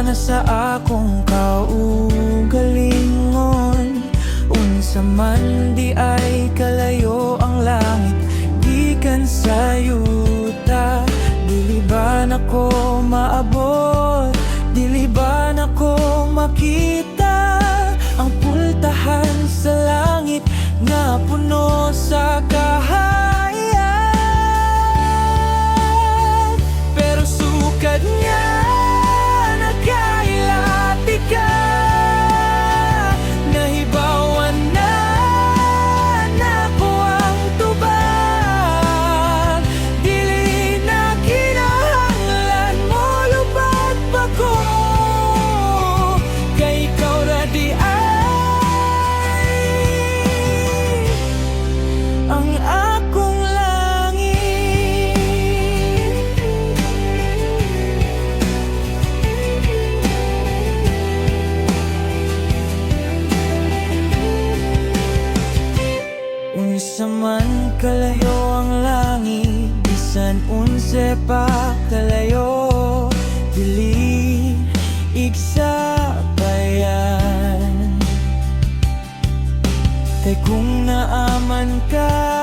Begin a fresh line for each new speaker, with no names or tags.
na sa akong kaugalingon. Unsa man di ay kalayo ang langit gikan sa yuta. Dili ba nako maabot, dili ba nako makita ang pultahan sa langit nga puno sa kahayag. Pero sukad nga nakailati ka, nahibawan na nako ang tubag. Dili na kinahanglan mo lupat pa ko, kay ikaw na di ang akong langit. Unsa man kalayo ang langit, bisan unsa pa kalayo, dili igsa pa yan. Kay kung naaman ka